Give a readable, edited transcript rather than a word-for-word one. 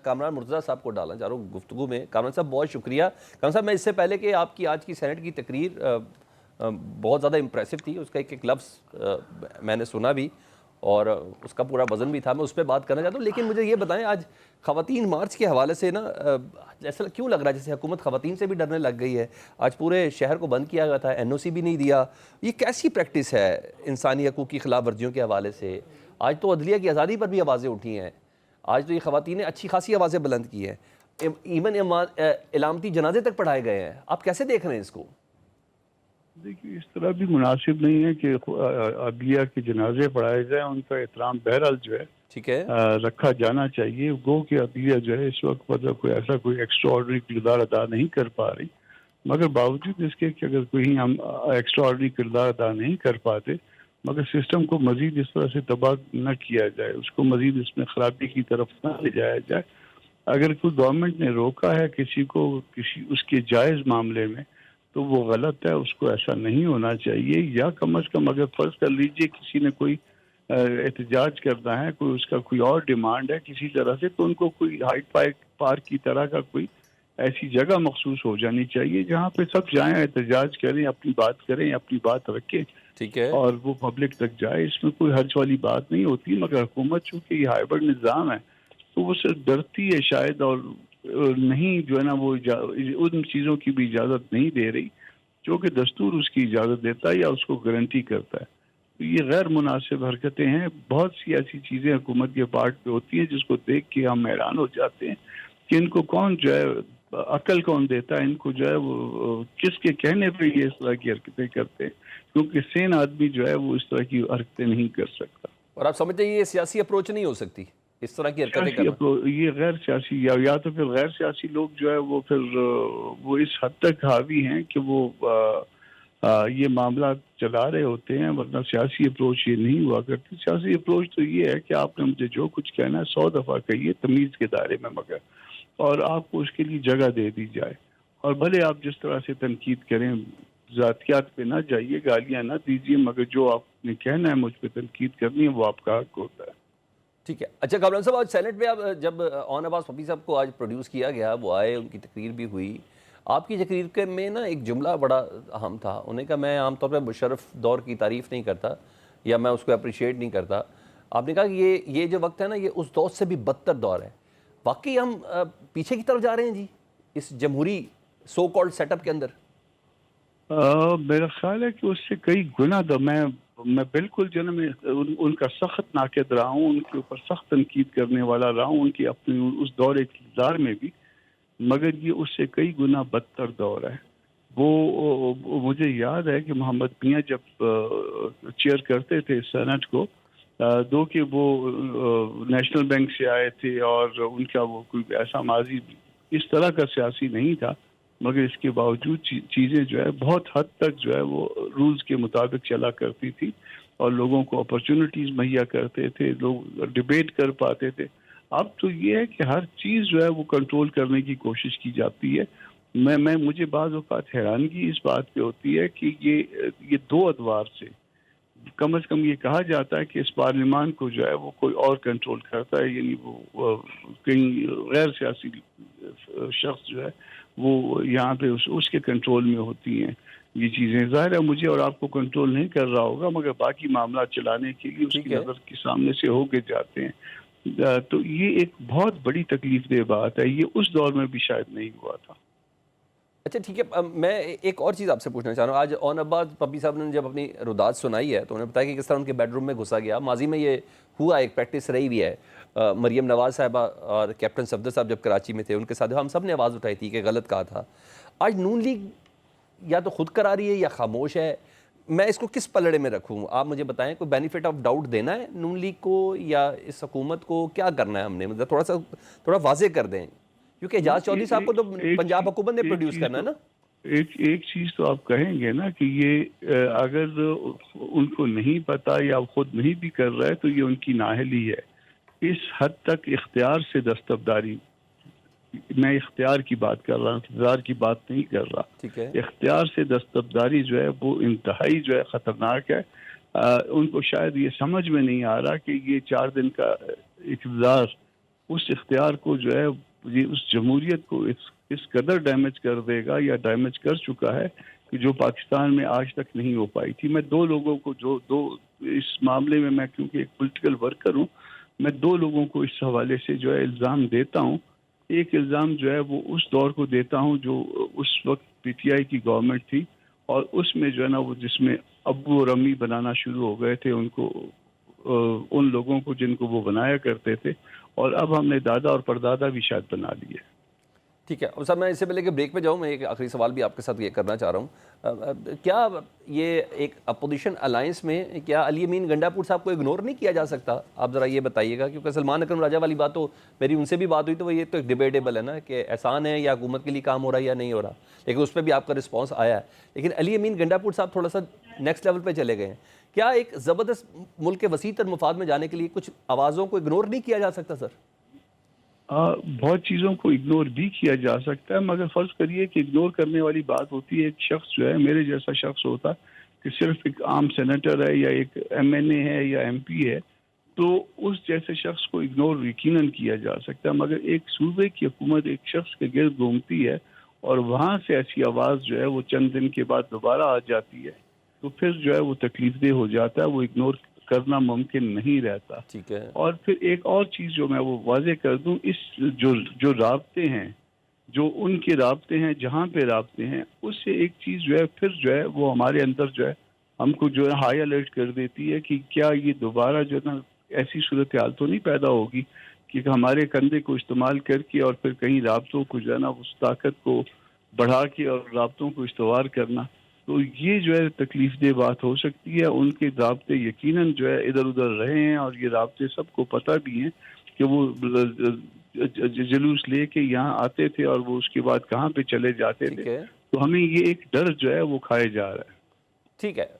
کامران مرتضیٰ صاحب کو ڈالنا چاہ رہا ہوں گفتگو میں۔ کامران صاحب بہت شکریہ۔ کامران صاحب میں اس سے پہلے کہ آپ کی آج کی سینٹ کی تقریر بہت زیادہ امپریسو تھی، اس کا ایک لفظ میں نے سنا بھی اور اس کا پورا وزن بھی تھا، میں اس پہ بات کرنا چاہتا ہوں۔ لیکن مجھے یہ بتائیں، آج خواتین مارچ کے حوالے سے نا ایسا کیوں لگ رہا ہے جیسے حکومت خواتین سے بھی ڈرنے لگ گئی ہے؟ آج پورے شہر کو بند کیا گیا تھا، این او سی بھی نہیں دیا۔ یہ کیسی پریکٹس ہے انسانی حقوق کی خلاف ورزیوں کے حوالے سے؟ آج تو عدلیہ کی آزادی پر بھی آوازیں اٹھی ہیں، آج تو یہ خواتین نے اچھی خاصی آوازیں بلند کی ہیں، ایون علامتی جنازے تک پڑھائے گئے ہیں۔ آپ کیسے دیکھ رہے ہیں اس کو؟ دیکھیے، اس طرح بھی مناسب نہیں ہے کہ عدلیہ کے جنازے پڑھائے جائیں، ان کا احترام بہرحال جو ہے ٹھیک ہے رکھا جانا چاہیے۔ گو کہ عدلیہ جو ہے اس وقت مطلب کوئی ایکسٹرا آرڈنری کردار ادا نہیں کر پا رہی، مگر باوجود اس کے کہ اگر کوئی ہم ایکسٹرا آرڈنری کردار ادا نہیں کر پاتے، مگر سسٹم کو مزید اس طرح سے تباہ نہ کیا جائے، اس کو مزید اس میں خرابی کی طرف نہ لے جایا جائے۔ اگر کوئی گورنمنٹ نے روکا ہے کسی کو کسی اس کے جائز معاملے میں تو وہ غلط ہے، اس کو ایسا نہیں ہونا چاہیے۔ یا کم از کم اگر فرض کر لیجئے کسی نے کوئی احتجاج کرنا ہے، کوئی اس کا کوئی اور ڈیمانڈ ہے کسی طرح سے، تو ان کو کوئی ہائیڈ پارک کی طرح کا کوئی ایسی جگہ مخصوص ہو جانی چاہیے جہاں پہ سب جائیں، احتجاج کریں، اپنی بات کریں، اپنی بات رکھیں، ٹھیک ہے اور وہ پبلک تک جائے۔ اس میں کوئی حرج والی بات نہیں ہوتی، مگر حکومت چونکہ یہ ہائبرڈ نظام ہے تو وہ صرف ڈرتی ہے شاید، اور نہیں جو ہے نا وہ ان چیزوں کی بھی اجازت نہیں دے رہی جو کہ دستور اس کی اجازت دیتا ہے یا اس کو گارنٹی کرتا ہے۔ تو یہ غیر مناسب حرکتیں ہیں۔ بہت سی ایسی چیزیں حکومت کے پارٹ پہ ہوتی ہیں جس کو دیکھ کے ہم حیران ہو جاتے ہیں کہ ان کو کون جو ہے عقل کون دیتا ہے، ان کو جو ہے وہ کس کے کہنے پہ یہ اس طرح کی حرکتیں کرتے ہیں، کیونکہ سین آدمی جو ہے وہ اس طرح کی حرکتیں نہیں کر سکتا۔ اور آپ سمجھتے ہیں یہ سیاسی اپروچ نہیں ہو سکتی اس طرح کی حرکتیں کرنا؟ یہ غیر سیاسی یا تو پھر غیر سیاسی لوگ جو ہے وہ پھر وہ اس حد تک حاوی ہیں کہ وہ یہ معاملات چلا رہے ہوتے ہیں، ورنہ سیاسی اپروچ یہ نہیں ہوا کرتی۔ سیاسی اپروچ تو یہ ہے کہ آپ نے مجھے جو کچھ کہنا ہے 100 دفعہ کہیے تمیز کے دائرے میں، مگر اور آپ کو اس کے لیے جگہ دے دی جائے، اور بھلے آپ جس طرح سے تنقید کریں، ذاتیات پہ نہ جائیے، گالیاں نہ دیجیے، مگر جو آپ نے کہنا ہے مجھ پہ تنقید کرنی ہے وہ آپ کا حق ہوتا ہے۔ ٹھیک ہے۔ اچھا کامران صاحب، آج سینٹ میں جب اون عباس پپی صاحب کو آج پروڈیوس کیا گیا، وہ آئے، ان کی تقریر بھی ہوئی، آپ کی تقریر کے میں نا ایک جملہ بڑا اہم تھا۔ انہوں نے کہا میں عام طور پہ مشرف دور کی تعریف نہیں کرتا یا میں اس کو اپریشیٹ نہیں کرتا، آپ نے کہا کہ یہ جو وقت ہے نا یہ اس دور سے بھی بدتر دور ہے۔ واقعی ہم پیچھے کی طرف جا رہے ہیں جی اس جمہوری سو کالڈ سیٹ اپ کے اندر؟ میرا خیال ہے کہ اس سے کئی گنا میں بالکل جو میں ان کا سخت ناقد رہا ہوں، ان کے اوپر سخت تنقید کرنے والا رہا ہوں، ان کی اپنی اس دور اقتدار میں بھی، مگر یہ اس سے کئی گنا بدتر دور ہے۔ وہ مجھے یاد ہے کہ محمد میاں جب چیئر کرتے تھے سینٹ کو، دو کہ وہ نیشنل بینک سے آئے تھے اور ان کا وہ کوئی ایسا ماضی اس طرح کا سیاسی نہیں تھا، مگر اس کے باوجود چیزیں جو ہے بہت حد تک جو ہے وہ رولز کے مطابق چلا کرتی تھی اور لوگوں کو اپرچونٹیز مہیا کرتے تھے، لوگ ڈیبیٹ کر پاتے تھے۔ اب تو یہ ہے کہ ہر چیز جو ہے وہ کنٹرول کرنے کی کوشش کی جاتی ہے۔ مجھے بعض اوقات حیرانگی اس بات پہ ہوتی ہے کہ یہ دو ادوار سے کم از کم یہ کہا جاتا ہے کہ اس پارلیمان کو جو ہے وہ کوئی اور کنٹرول کرتا ہے، یعنی وہ کہیں غیر سیاسی شخص جو ہے وہ یہاں پہ اس کے کنٹرول میں ہوتی ہیں یہ چیزیں۔ ظاہر ہے مجھے اور آپ کو کنٹرول نہیں کر رہا ہوگا، مگر باقی معاملات چلانے کے لیے اس کی نظر کے سامنے سے ہو کے جاتے ہیں۔ تو یہ ایک بہت بڑی تکلیف دہ بات ہے، یہ اس دور میں بھی شاید نہیں ہوا تھا۔ اچھا ٹھیک ہے، میں ایک اور چیز آپ سے پوچھنا چاہ رہا ہوں۔ آج اون عباس پپی صاحب نے جب اپنی روداد سنائی ہے تو انہوں نے بتایا کہ کس طرح ان کے بیڈ روم میں گھسا گیا۔ ماضی میں یہ ہوا، ایک پریکٹس رہی بھی ہے۔ مریم نواز صاحبہ اور کیپٹن صفدر صاحب جب کراچی میں تھے، ان کے ساتھ ہم سب نے آواز اٹھائی تھی کہ غلط کہا تھا۔ آج نون لیگ یا تو خود کرا رہی ہے یا خاموش ہے، میں اس کو کس پلڑے میں رکھوں؟ آپ مجھے بتائیں، کوئی بینیفٹ آف ڈاؤٹ دینا ہے نون لیگ کو یا اس حکومت کو؟ کیا کرنا ہے ہم نے؟ مطلب تھوڑا واضح کر دیں، کیونکہ اعجاز چودھری صاحب کو تو پنجاب حکومت نے پروڈیوس کرنا ہے نا۔ ایک چیز تو آپ کہیں گے نا کہ یہ اگر ان کو نہیں پتا یا خود نہیں بھی کر رہا ہے تو یہ ان کی نااہلی ہے۔ اس حد تک اختیار سے دستبرداری، میں اختیار کی بات کر رہا ہوں، اقتدار کی بات نہیں کر رہا۔ ٹھیک ہے، اختیار سے دستبرداری جو ہے وہ انتہائی جو ہے خطرناک ہے۔ ان کو شاید یہ سمجھ میں نہیں آ رہا کہ یہ 4 دن کا اقتدار اس اختیار کو جو ہے یہ اس جمہوریت کو اس قدر ڈیمیج کر دے گا یا ڈیمیج کر چکا ہے کہ جو پاکستان میں آج تک نہیں ہو پائی تھی. میں دو لوگوں کو اس معاملے میں کیونکہ ایک پولیٹیکل ورکر ہوں, میں دو لوگوں کو اس حوالے سے جو ہے الزام دیتا ہوں. ایک الزام جو ہے وہ اس دور کو دیتا ہوں جو اس وقت پی ٹی آئی کی گورنمنٹ تھی, اور اس میں جو ہے نا وہ جس میں ابو اور امی بنانا شروع ہو گئے تھے ان کو, ان لوگوں کو جن کو وہ بنایا کرتے تھے, اور اب ہم نے دادا اور پردادا بھی شاید بنا لیے. ٹھیک ہے. اور صاحب میں اس سے پہلے کہ بریک پہ جاؤں, میں ایک آخری سوال بھی آپ کے ساتھ یہ کرنا چاہ رہا ہوں. کیا یہ ایک اپوزیشن الائنس میں کیا علی امین گنڈا پور صاحب کو اگنور نہیں کیا جا سکتا؟ آپ ذرا یہ بتائیے گا, کیونکہ سلمان اکرم راجہ والی بات تو میری ان سے بھی بات ہوئی تو وہ یہ تو ایک ڈیبیٹیبل ہے نا کہ احسان ہے یا حکومت کے لیے کام ہو رہا ہے یا نہیں ہو رہا, لیکن اس پہ بھی آپ کا رسپانس آیا ہے. لیکن علی امین گنڈا پور صاحب تھوڑا سا نیکسٹ لیول پہ چلے گئے ہیں. کیا ایک زبردست ملک کے وسیع تر مفاد میں جانے کے لیے کچھ آوازوں کو اگنور نہیں کیا جا سکتا سر؟ بہت چیزوں کو اگنور بھی کیا جا سکتا ہے, مگر فرض کریے کہ اگنور کرنے والی بات ہوتی ہے ایک شخص جو ہے میرے جیسا شخص ہوتا کہ صرف ایک عام سینیٹر ہے یا ایک ایم این اے ہے یا ایم پی ہے, تو اس جیسے شخص کو اگنور یقیناً کیا جا سکتا ہے. مگر ایک صوبے کی حکومت ایک شخص کے گرد گھومتی ہے اور وہاں سے ایسی آواز جو ہے وہ چند دن کے بعد دوبارہ آ جاتی ہے, تو پھر جو ہے وہ تکلیف دہ ہو جاتا ہے, وہ اگنور کرنا ممکن نہیں رہتا. ٹھیک ہے. اور پھر ایک اور چیز جو میں وہ واضح کر دوں, اس جو رابطے ہیں, جو ان کے رابطے ہیں, جہاں پہ رابطے ہیں, اس سے ایک چیز جو ہے پھر جو ہے وہ ہمارے اندر جو ہے ہم کو جو ہے ہائی الرٹ کر دیتی ہے کہ کیا یہ دوبارہ جو ہے نا ایسی صورتحال تو نہیں پیدا ہوگی کہ ہمارے کندھے کو استعمال کر کے اور پھر کہیں رابطوں کو جو ہے نا اس طاقت کو بڑھا کے اور رابطوں کو استوار کرنا. تو یہ جو ہے تکلیف دہ بات ہو سکتی ہے. ان کے رابطے یقیناً جو ہے ادھر ادھر رہے ہیں, اور یہ رابطے سب کو پتہ بھی ہیں کہ وہ جلوس لے کے یہاں آتے تھے اور وہ اس کے بعد کہاں پہ چلے جاتے تھے. تو ہمیں یہ ایک ڈر جو ہے وہ کھائے جا رہا ہے. ٹھیک ہے.